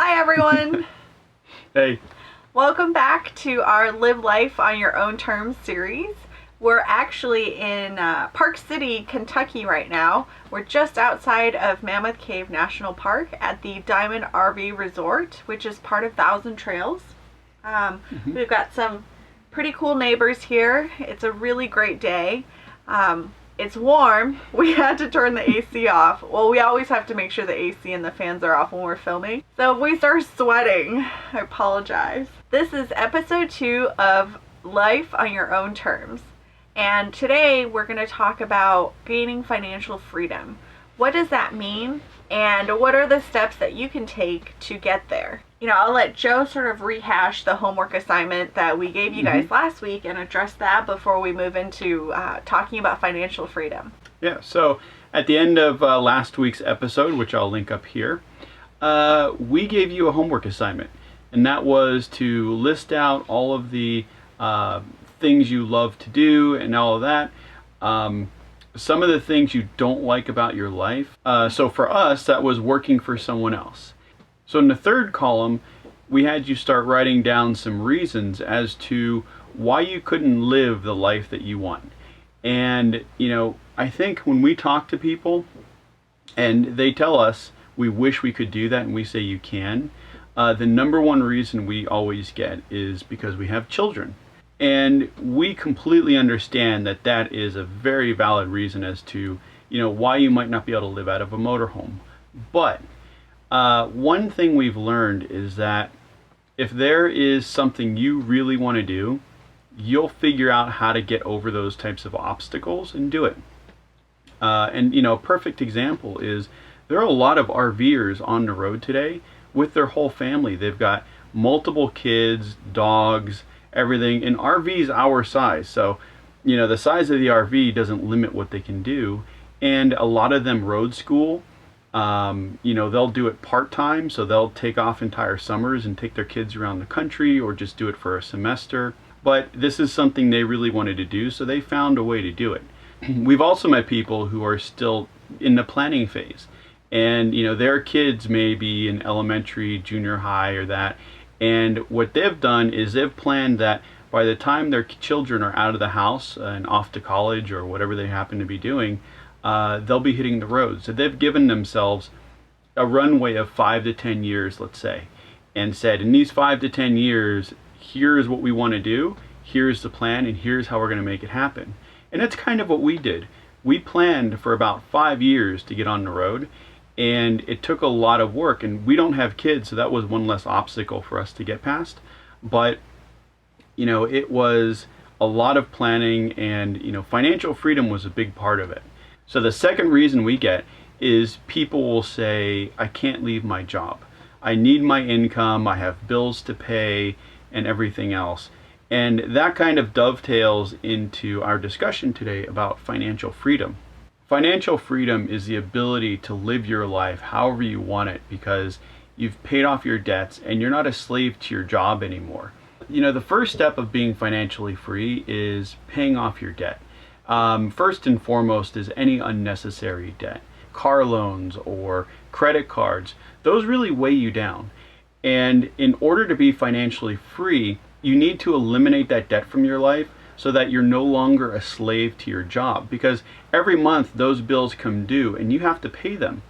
Hi everyone! Hey. Welcome back to our Live Life on Your Own Terms series. We're actually in Park City, Kentucky right now. We're just outside of Mammoth Cave National Park at the Diamond RV Resort, which is part of Thousand Trails. We've got some pretty cool neighbors here. It's a really great day. It's warm. We had to turn the AC off. Well, we always have to make sure the AC and the fans are off when we're filming. So if we start sweating, I apologize. This is episode 2 of Life on Your Own Terms. And today we're going to talk about gaining financial freedom. What does that mean? And what are the steps that you can take to get there? I'll let Joe sort of rehash the homework assignment that we gave you guys last week and address that before we move into talking about financial freedom. Yeah, so at the end of last week's episode, which I'll link up here, we gave you a homework assignment. And that was to list out all of the things you love to do and all of that. Some of the things you don't like about your life. So for us, that was working for someone else. So in the third column, we had you start writing down some reasons as to why you couldn't live the life that you want. And, I think when we talk to people and they tell us we wish we could do that and we say you can, the number one reason we always get is because we have children. And we completely understand that that is a very valid reason as to, why you might not be able to live out of a motorhome. But one thing we've learned is that if there is something you really want to do, you'll figure out how to get over those types of obstacles and do it. And a perfect example is there are a lot of RVers on the road today with their whole family. They've got multiple kids, dogs, everything. And RV's our size. So, the size of the RV doesn't limit what they can do. And a lot of them road school. They'll do it part-time, so they'll take off entire summers and take their kids around the country or just do it for a semester. But this is something they really wanted to do, so they found a way to do it. We've also met people who are still in the planning phase. And, their kids may be in elementary, junior high or that. And what they've done is they've planned that by the time their children are out of the house and off to college or whatever they happen to be doing, they'll be hitting the road. So they've given themselves a runway of 5 to 10 years, let's say, and said, in these 5 to 10 years, here's what we want to do, here's the plan, and here's how we're going to make it happen. And that's kind of what we did. We planned for about 5 years to get on the road, and it took a lot of work. And we don't have kids, so that was one less obstacle for us to get past. But, it was a lot of planning, and, financial freedom was a big part of it. So the second reason we get is people will say, I can't leave my job. I need my income, I have bills to pay, and everything else. And that kind of dovetails into our discussion today about financial freedom. Financial freedom is the ability to live your life however you want it because you've paid off your debts and you're not a slave to your job anymore. The first step of being financially free is paying off your debt. First and foremost is any unnecessary debt. Car loans or credit cards, those really weigh you down. And in order to be financially free, you need to eliminate that debt from your life so that you're no longer a slave to your job. Because every month those bills come due and you have to pay them.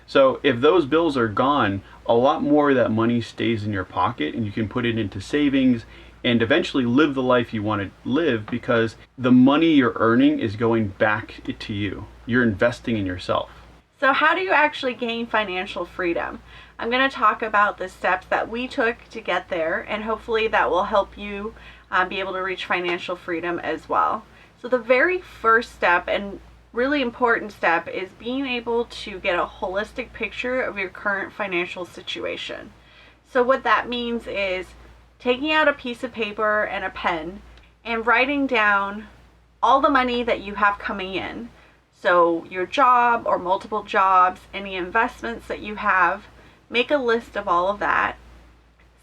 So if those bills are gone, a lot more of that money stays in your pocket and you can put it into savings and eventually live the life you want to live because the money you're earning is going back to you. You're investing in yourself. So how do you actually gain financial freedom? I'm going to talk about the steps that we took to get there, and hopefully that will help you be able to reach financial freedom as well. So the very first step and really important step is being able to get a holistic picture of your current financial situation. So what that means is taking out a piece of paper and a pen and writing down all the money that you have coming in. So your job or multiple jobs, any investments that you have, make a list of all of that.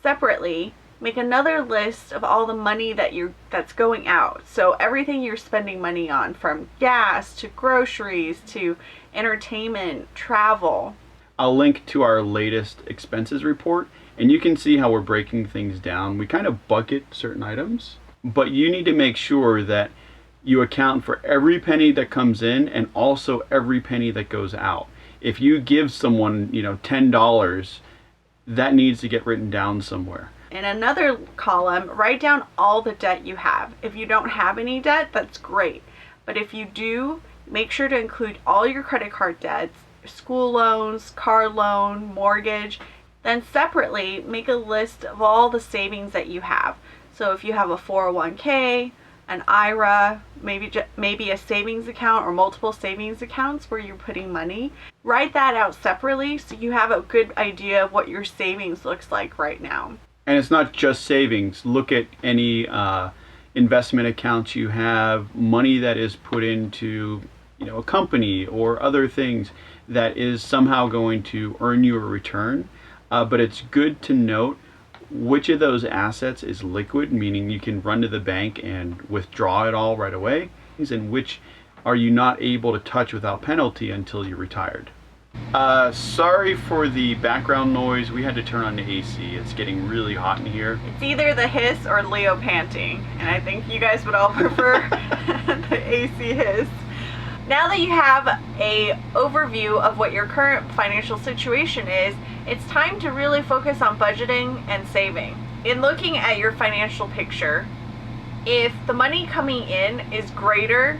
Separately, make another list of all the money that's going out. So everything you're spending money on, from gas to groceries to entertainment, travel. I'll link to our latest expenses report, and you can see how we're breaking things down. We kind of bucket certain items, but you need to make sure that you account for every penny that comes in and also every penny that goes out. If you give someone, $10, that needs to get written down somewhere. In another column, write down all the debt you have. If you don't have any debt, that's great. But if you do, make sure to include all your credit card debts, school loans, car loan, mortgage. Then separately, make a list of all the savings that you have. So if you have a 401k, an IRA, maybe a savings account or multiple savings accounts where you're putting money, write that out separately so you have a good idea of what your savings looks like right now. And it's not just savings. Look at any investment accounts you have, money that is put into a company or other things that is somehow going to earn you a return. But it's good to note which of those assets is liquid, meaning you can run to the bank and withdraw it all right away, and which are you not able to touch without penalty until you're retired. Sorry for the background noise. We had to turn on the AC. It's getting really hot in here. It's either the hiss or Leo panting, and I think you guys would all prefer the AC hiss. Now that you have a overview of what your current financial situation is, it's time to really focus on budgeting and saving. In looking at your financial picture, if the money coming in is greater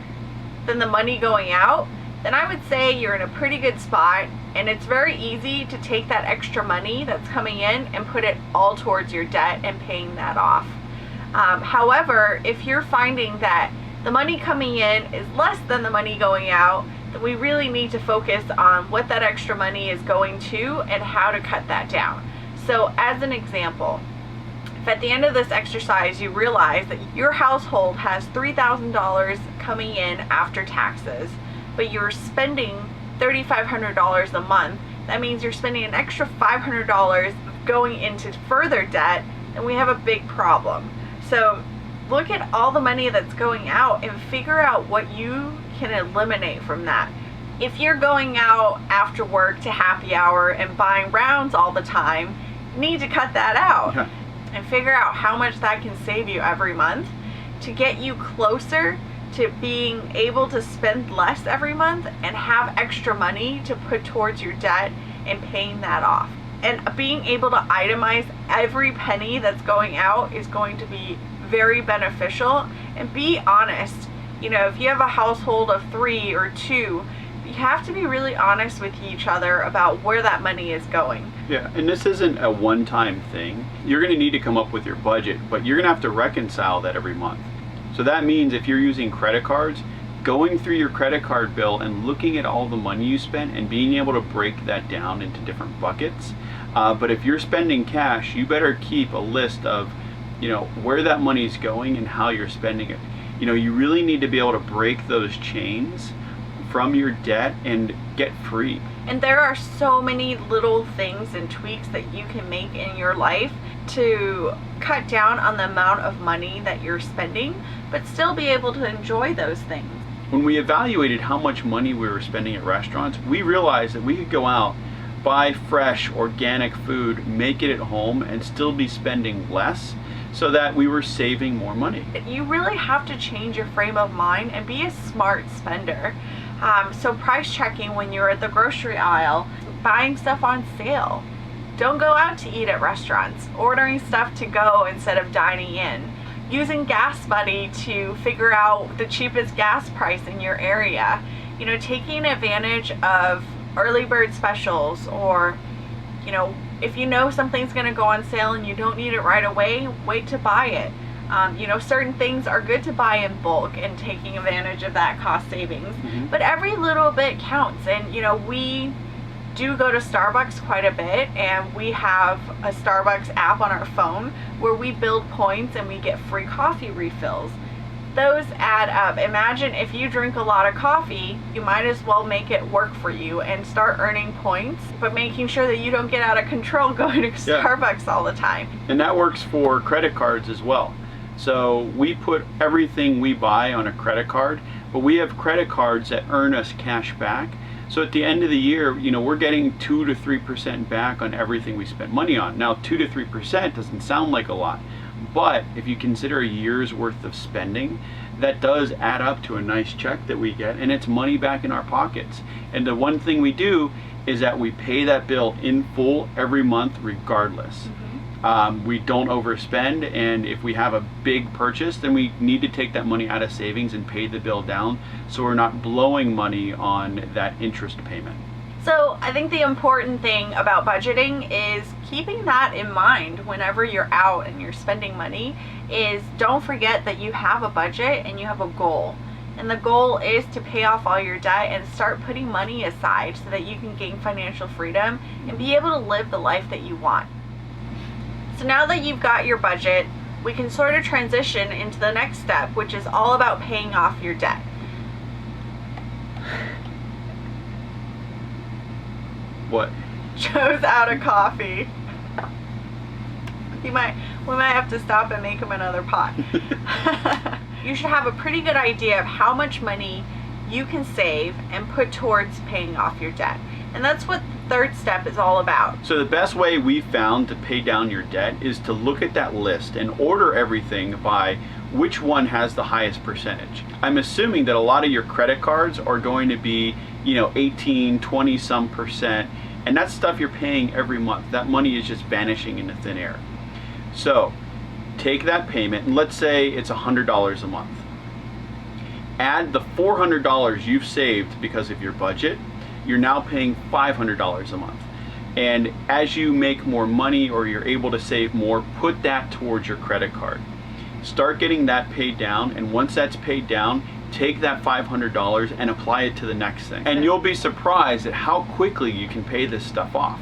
than the money going out, then I would say you're in a pretty good spot, and it's very easy to take that extra money that's coming in and put it all towards your debt and paying that off. However, if you're finding that the money coming in is less than the money going out, then we really need to focus on what that extra money is going to and how to cut that down. So as an example, if at the end of this exercise you realize that your household has $3,000 coming in after taxes, but you're spending $3,500 a month, that means you're spending an extra $500 going into further debt, and we have a big problem. So look at all the money that's going out and figure out what you can eliminate from that. If you're going out after work to happy hour and buying rounds all the time, you need to cut that out. Yeah. And figure out how much that can save you every month to get you closer to being able to spend less every month and have extra money to put towards your debt and paying that off. And being able to itemize every penny that's going out is going to be very beneficial. And be honest, if you have a household of 3 or 2, you have to be really honest with each other about where that money is going. Yeah, and this isn't a one-time thing. You're going to need to come up with your budget, but you're going to have to reconcile that every month. So that means if you're using credit cards, going through your credit card bill and looking at all the money you spent and being able to break that down into different buckets. But if you're spending cash, you better keep a list of where that money is going and how you're spending it. You really need to be able to break those chains from your debt and get free. And there are so many little things and tweaks that you can make in your life to cut down on the amount of money that you're spending, but still be able to enjoy those things. When we evaluated how much money we were spending at restaurants, we realized that we could go out, buy fresh, organic food, make it at home, and still be spending less, so that we were saving more money. You really have to change your frame of mind and be a smart spender. So price checking when you're at the grocery aisle, buying stuff on sale. Don't go out to eat at restaurants, ordering stuff to go instead of dining in. Using Gas Buddy to figure out the cheapest gas price in your area. Taking advantage of early bird specials, or if something's going to go on sale and you don't need it right away, wait to buy it. Certain things are good to buy in bulk and taking advantage of that cost savings. But every little bit counts. And we do go to Starbucks quite a bit, and we have a Starbucks app on our phone where we build points and we get free coffee refills. Those add up. Imagine if you drink a lot of coffee, you might as well make it work for you and start earning points, but making sure that you don't get out of control going to Starbucks all the time. And that works for credit cards as well. So we put everything we buy on a credit card, but we have credit cards that earn us cash back. So at the end of the year, we're getting 2 to 3% back on everything we spent money on. Now, 2 to 3% doesn't sound like a lot, but if you consider a year's worth of spending, that does add up to a nice check that we get, and it's money back in our pockets. And the one thing we do is that we pay that bill in full every month regardless. We don't overspend, and if we have a big purchase, then we need to take that money out of savings and pay the bill down, so we're not blowing money on that interest payment. So I think the important thing about budgeting is keeping that in mind whenever you're out and you're spending money, is don't forget that you have a budget and you have a goal. And the goal is to pay off all your debt and start putting money aside so that you can gain financial freedom and be able to live the life that you want. So now that you've got your budget, we can sort of transition into the next step, which is all about paying off your debt. What? Joe's out of coffee. We might have to stop and make him another pot. You should have a pretty good idea of how much money you can save and put towards paying off your debt. And that's what the third step is all about. So the best way we found to pay down your debt is to look at that list and order everything by which one has the highest percentage. I'm assuming that a lot of your credit cards are going to be, 18, 20 some percent, and that's stuff you're paying every month. That money is just vanishing into thin air. So take that payment, and let's say it's $100 a month. Add the $400 you've saved because of your budget. You're now paying $500 a month. And as you make more money or you're able to save more, put that towards your credit card. Start getting that paid down, and once that's paid down, take that $500 and apply it to the next thing. And you'll be surprised at how quickly you can pay this stuff off.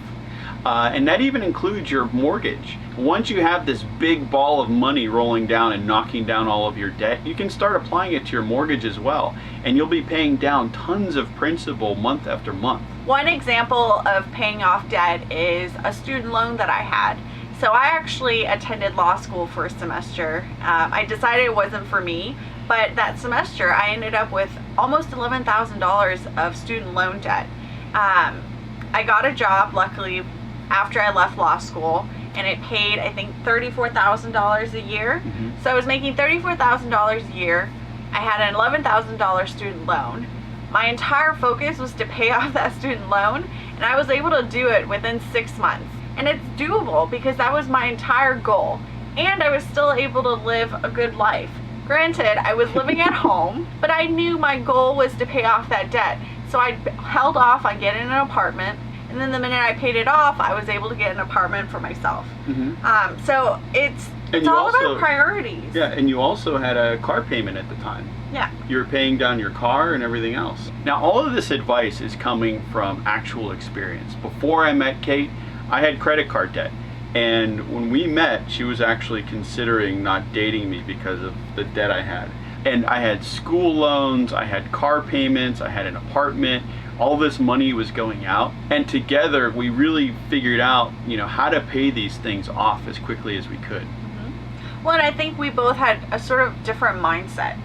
And that even includes your mortgage. Once you have this big ball of money rolling down and knocking down all of your debt, you can start applying it to your mortgage as well. And you'll be paying down tons of principal month after month. One example of paying off debt is a student loan that I had. So I actually attended law school for a semester. I decided it wasn't for me, but that semester I ended up with almost $11,000 of student loan debt. I got a job, luckily, after I left law school, and it paid, I think, $34,000 a year. So I was making $34,000 a year. I had an $11,000 student loan. My entire focus was to pay off that student loan, and I was able to do it within 6 months. And it's doable because that was my entire goal. And I was still able to live a good life. Granted, I was living at home, but I knew my goal was to pay off that debt. So I held off on getting an apartment, and then the minute I paid it off, I was able to get an apartment for myself. So it's all about priorities. Yeah, and you also had a car payment at the time. Yeah. You were paying down your car and everything else. Now, all of this advice is coming from actual experience. Before I met Kate, I had credit card debt. And when we met, she was actually considering not dating me because of the debt I had. And I had school loans, I had car payments, I had an apartment. All this money was going out, and together we really figured out, how to pay these things off as quickly as we could. Well, and I think we both had a sort of different mindset,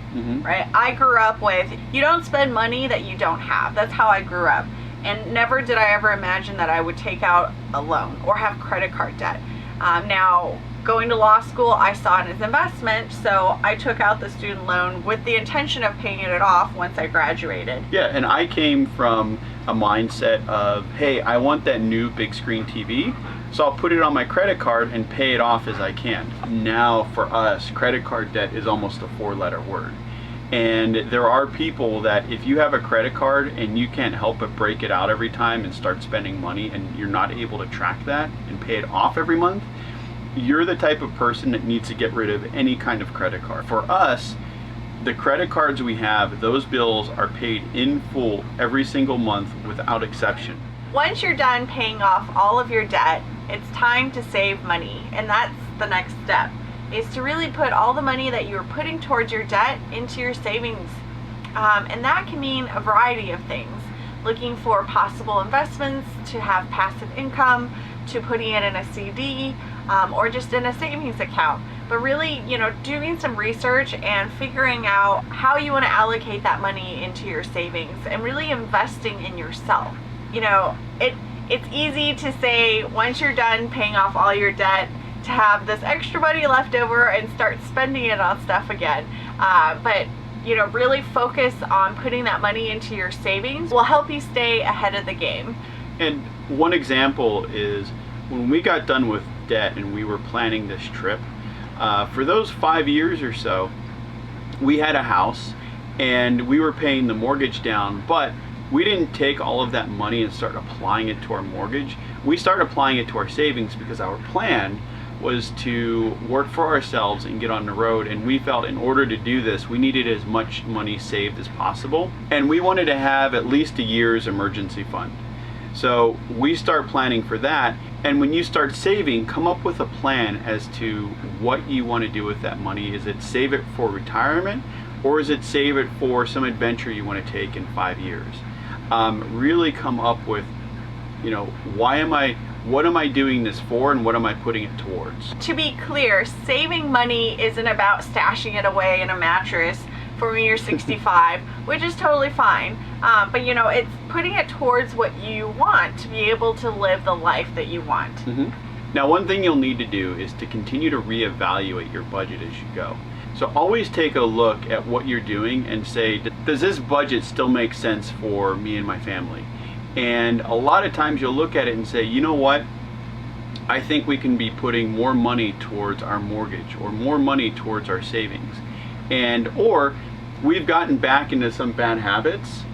right? I grew up with, you don't spend money that you don't have. That's how I grew up. And never did I ever imagine that I would take out a loan or have credit card debt. Now, going to law school, I saw it as investment, so I took out the student loan with the intention of paying it off once I graduated. Yeah, and I came from a mindset of, hey, I want that new big screen TV, so I'll put it on my credit card and pay it off as I can. Now, for us, credit card debt is almost a 4-letter word. And there are people that if you have a credit card and you can't help but break it out every time and start spending money, and you're not able to track that and pay it off every month, you're the type of person that needs to get rid of any kind of credit card. For us, the credit cards we have, those bills are paid in full every single month without exception. Once you're done paying off all of your debt, it's time to save money. And that's the next step, is to really put all the money that you're putting towards your debt into your savings. And that can mean a variety of things. Looking for possible investments to have passive income, to putting it in a CD, or just in a savings account. but really, doing some research and figuring out how you want to allocate that money into your savings and really investing in yourself. It's easy to say once you're done paying off all your debt to have this extra money left over and start spending it on stuff again. But really focus on putting that money into your savings will help you stay ahead of the game. And one example is when we got done with debt and we were planning this trip, for those 5 years or so, we had a house and we were paying the mortgage down, but we didn't take all of that money and start applying it to our mortgage. We started applying it to our savings because our plan was to work for ourselves and get on the road, and we felt in order to do this we needed as much money saved as possible, and we wanted to have at least a year's emergency fund. So we start planning for that, and when you start saving, come up with a plan as to what you want to do with that money. Is it save it for retirement, or is it save it for some adventure you want to take in 5 years? Really come up with, what am I doing this for, and what am I putting it towards? To be clear, saving money isn't about stashing it away in a mattress for when you're 65, which is totally fine. But it's putting it towards what you want to be able to live the life that you want. Mm-hmm. Now, one thing you'll need to do is to continue to reevaluate your budget as you go. So always take a look at what you're doing and say, does this budget still make sense for me and my family? And a lot of times you'll look at it and say, you know what? I think we can be putting more money towards our mortgage or more money towards our savings. Or we've gotten back into some bad habits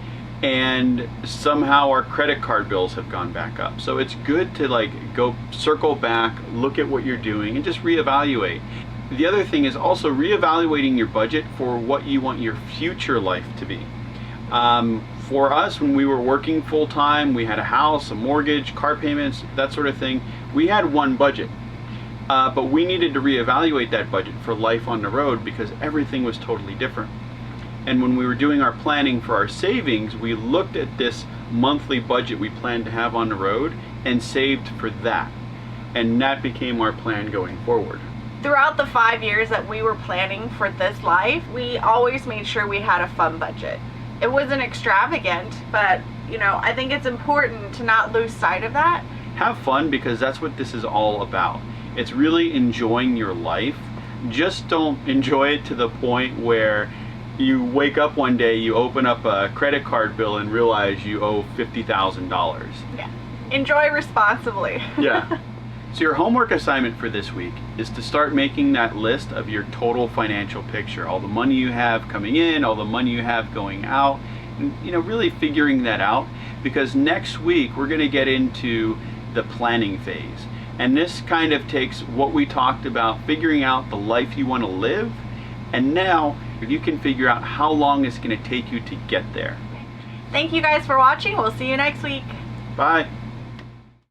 and somehow our credit card bills have gone back up. So it's good to go circle back, look at what you're doing, and just reevaluate. The other thing is also reevaluating your budget for what you want your future life to be. For us, when we were working full-time, we had a house, a mortgage, car payments, that sort of thing. We had one budget, but we needed to reevaluate that budget for life on the road because everything was totally different. And when we were doing our planning for our savings, we looked at this monthly budget we planned to have on the road and saved for that. And that became our plan going forward. Throughout the 5 years that we were planning for this life, we always made sure we had a fun budget. It wasn't extravagant, but I think it's important to not lose sight of that. Have fun, because that's what this is all about. It's really enjoying your life. Just don't enjoy it to the point where you wake up one day, you open up a credit card bill and realize you owe $50,000. Yeah. Enjoy responsibly. Yeah. So your homework assignment for this week is to start making that list of your total financial picture, all the money you have coming in, all the money you have going out, and really figuring that out, because next week we're going to get into the planning phase. And this kind of takes what we talked about, figuring out the life you want to live, and now you can figure out how long it's going to take you to get there. Thank you guys for watching. We'll see you next week. Bye.